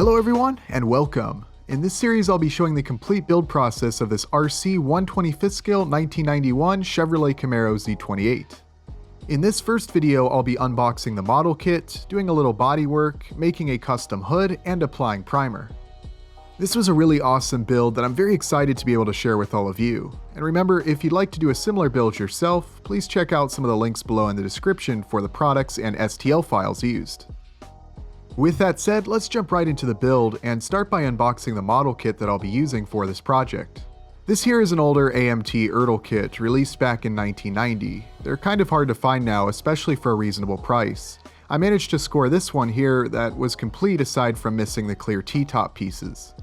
Hello everyone, and welcome. In this series I'll be showing the complete build process of this RC 1/25th scale 1991 Chevrolet Camaro Z28. In this first video I'll be unboxing the model kit, doing a little body work, making a custom hood, and applying primer. This was a really awesome build that I'm very excited to be able to share with all of you. And remember, if you'd like to do a similar build yourself, please check out some of the links below in the description for the products and STL files used. With that said, let's jump right into the build and start by unboxing the model kit that I'll be using for this project. This here is an older AMT Ertl kit released back in 1990. They're kind of hard to find now, especially for a reasonable price. I managed to score this one here that was complete aside from missing the clear T-top pieces.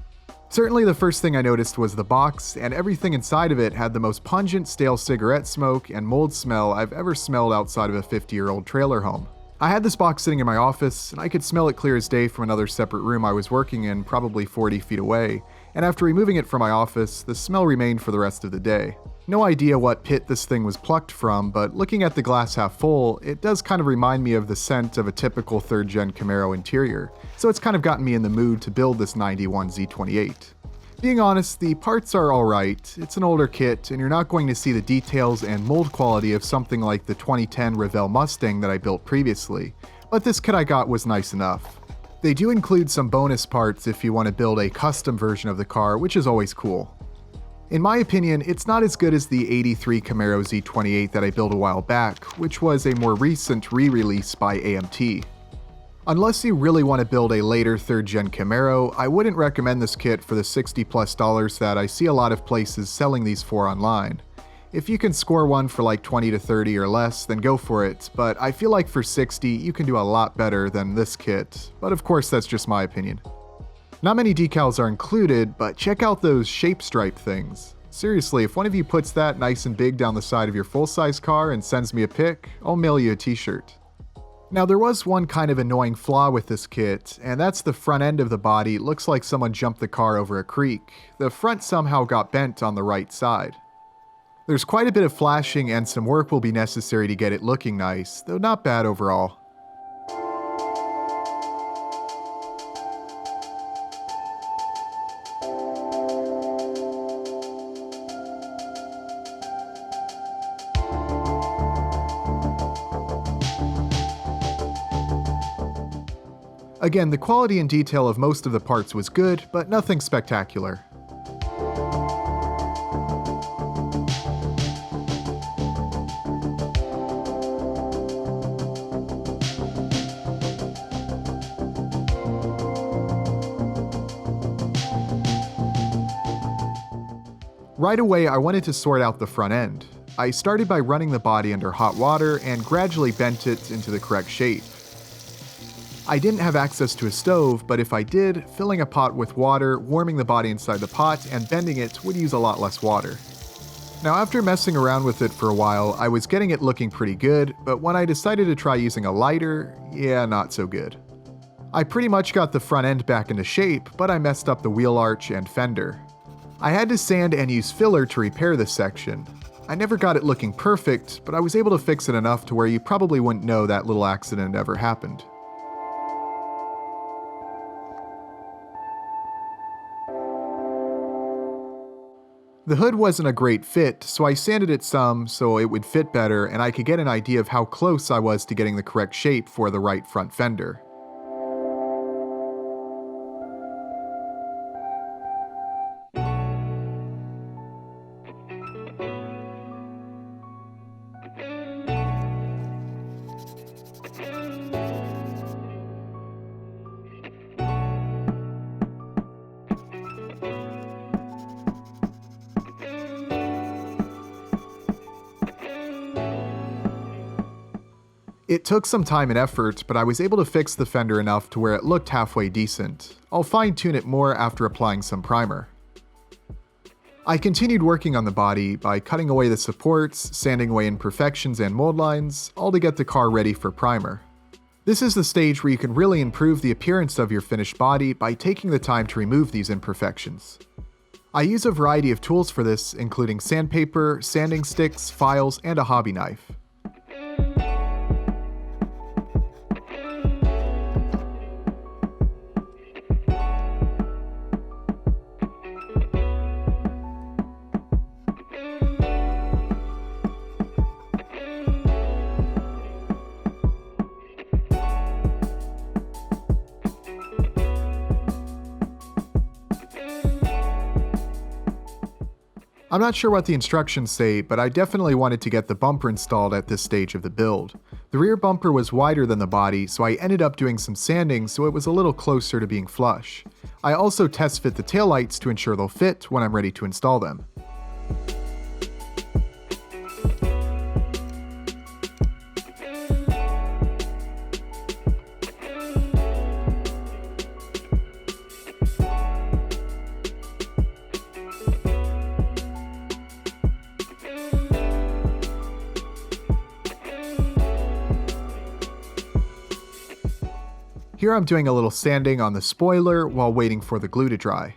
Certainly the first thing I noticed was the box, and everything inside of it had the most pungent stale cigarette smoke and mold smell I've ever smelled outside of a 50-year-old trailer home. I had this box sitting in my office, and I could smell it clear as day from another separate room I was working in, probably 40 feet away, and after removing it from my office, the smell remained for the rest of the day. No idea what pit this thing was plucked from, but looking at the glass half full, it does kind of remind me of the scent of a typical 3rd gen Camaro interior, so it's kind of gotten me in the mood to build this 91 Z28. Being honest, the parts are alright, it's an older kit, and you're not going to see the details and mold quality of something like the 2010 Revell Mustang that I built previously, but this kit I got was nice enough. They do include some bonus parts if you want to build a custom version of the car, which is always cool. In my opinion, it's not as good as the '83 Camaro Z28 that I built a while back, which was a more recent re-release by AMT. Unless you really want to build a later 3rd gen Camaro, I wouldn't recommend this kit for the $60+ that I see a lot of places selling these for online. If you can score one for like 20 to 30 or less, then go for it, but I feel like for 60 you can do a lot better than this kit, but of course that's just my opinion. Not many decals are included, but check out those shape stripe things. Seriously, if one of you puts that nice and big down the side of your full-size car and sends me a pic, I'll mail you a t-shirt. Now there was one kind of annoying flaw with this kit, and that's the front end of the body looks like someone jumped the car over a creek. The front somehow got bent on the right side. There's quite a bit of flashing and some work will be necessary to get it looking nice, though not bad overall. Again, the quality and detail of most of the parts was good, but nothing spectacular. Right away, I wanted to sort out the front end. I started by running the body under hot water and gradually bent it into the correct shape. I didn't have access to a stove, but if I did, filling a pot with water, warming the body inside the pot, and bending it would use a lot less water. Now after messing around with it for a while, I was getting it looking pretty good, but when I decided to try using a lighter, yeah, not so good. I pretty much got the front end back into shape, but I messed up the wheel arch and fender. I had to sand and use filler to repair this section. I never got it looking perfect, but I was able to fix it enough to where you probably wouldn't know that little accident ever happened. The hood wasn't a great fit, so I sanded it some so it would fit better and I could get an idea of how close I was to getting the correct shape for the right front fender. It took some time and effort, but I was able to fix the fender enough to where it looked halfway decent. I'll fine-tune it more after applying some primer. I continued working on the body by cutting away the supports, sanding away imperfections and mold lines, all to get the car ready for primer. This is the stage where you can really improve the appearance of your finished body by taking the time to remove these imperfections. I use a variety of tools for this, including sandpaper, sanding sticks, files, and a hobby knife. I'm not sure what the instructions say, but I definitely wanted to get the bumper installed at this stage of the build. The rear bumper was wider than the body, so I ended up doing some sanding so it was a little closer to being flush. I also test fit the taillights to ensure they'll fit when I'm ready to install them. Here I'm doing a little sanding on the spoiler while waiting for the glue to dry.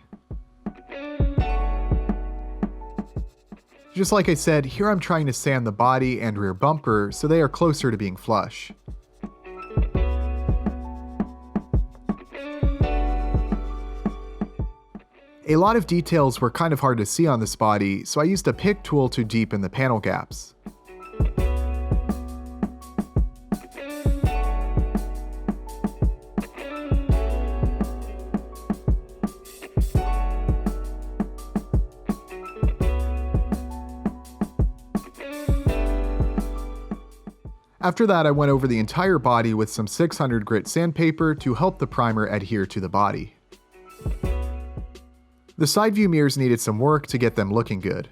Just like I said, here I'm trying to sand the body and rear bumper so they are closer to being flush. A lot of details were kind of hard to see on this body, so I used a pick tool to deepen the panel gaps. After that, I went over the entire body with some 600 grit sandpaper to help the primer adhere to the body. The side view mirrors needed some work to get them looking good.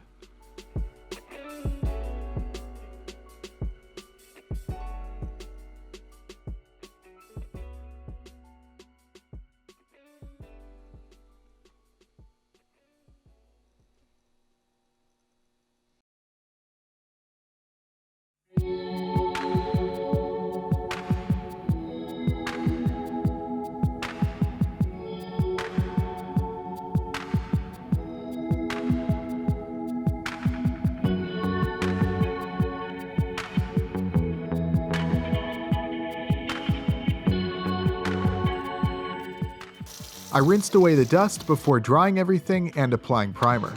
I rinsed away the dust before drying everything and applying primer.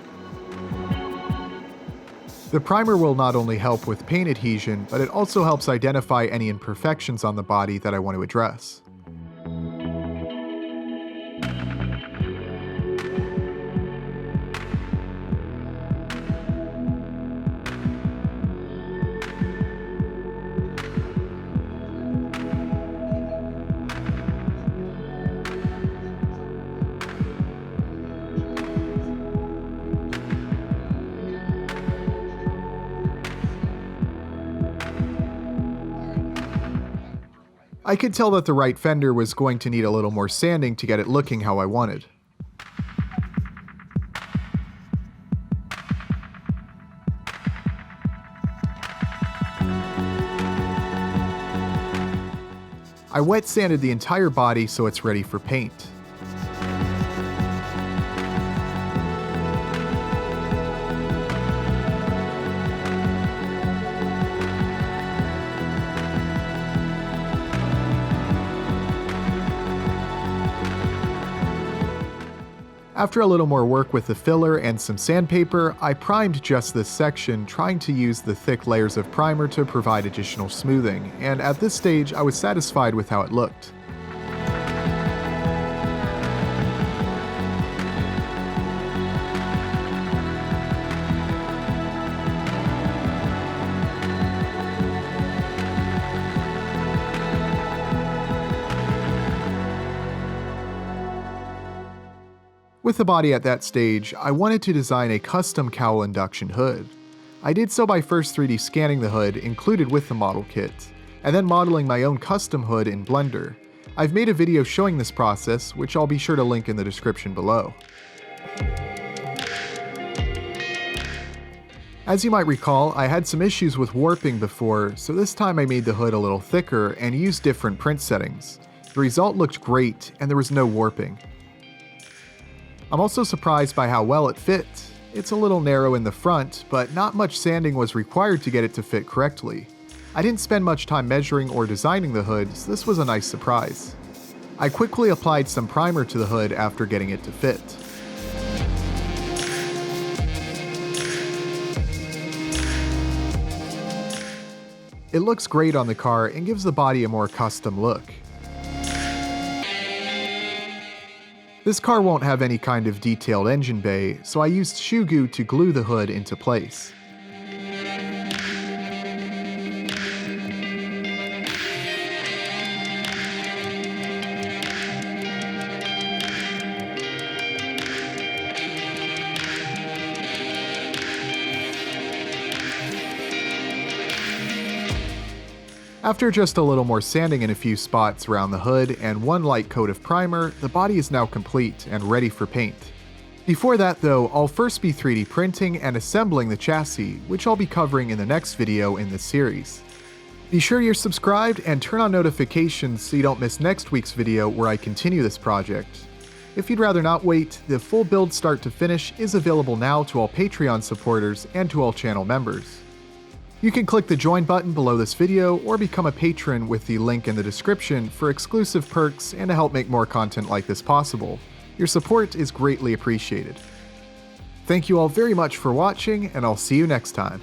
The primer will not only help with paint adhesion, but it also helps identify any imperfections on the body that I want to address. I could tell that the right fender was going to need a little more sanding to get it looking how I wanted. I wet sanded the entire body so it's ready for paint. After a little more work with the filler and some sandpaper, I primed just this section, trying to use the thick layers of primer to provide additional smoothing, and at this stage I was satisfied with how it looked. With the body at that stage, I wanted to design a custom cowl induction hood. I did so by first 3D scanning the hood included with the model kit, and then modeling my own custom hood in Blender. I've made a video showing this process, which I'll be sure to link in the description below. As you might recall, I had some issues with warping before, so this time I made the hood a little thicker and used different print settings. The result looked great, and there was no warping. I'm also surprised by how well it fit. It's a little narrow in the front, but not much sanding was required to get it to fit correctly. I didn't spend much time measuring or designing the hood, so this was a nice surprise. I quickly applied some primer to the hood after getting it to fit. It looks great on the car and gives the body a more custom look. This car won't have any kind of detailed engine bay, so I used shoe goo to glue the hood into place. After just a little more sanding in a few spots around the hood and one light coat of primer, the body is now complete and ready for paint. Before that though, I'll first be 3D printing and assembling the chassis, which I'll be covering in the next video in this series. Be sure you're subscribed and turn on notifications so you don't miss next week's video where I continue this project. If you'd rather not wait, the full build start to finish is available now to all Patreon supporters and to all channel members. You can click the join button below this video or become a patron with the link in the description for exclusive perks and to help make more content like this possible. Your support is greatly appreciated. Thank you all very much for watching, and I'll see you next time.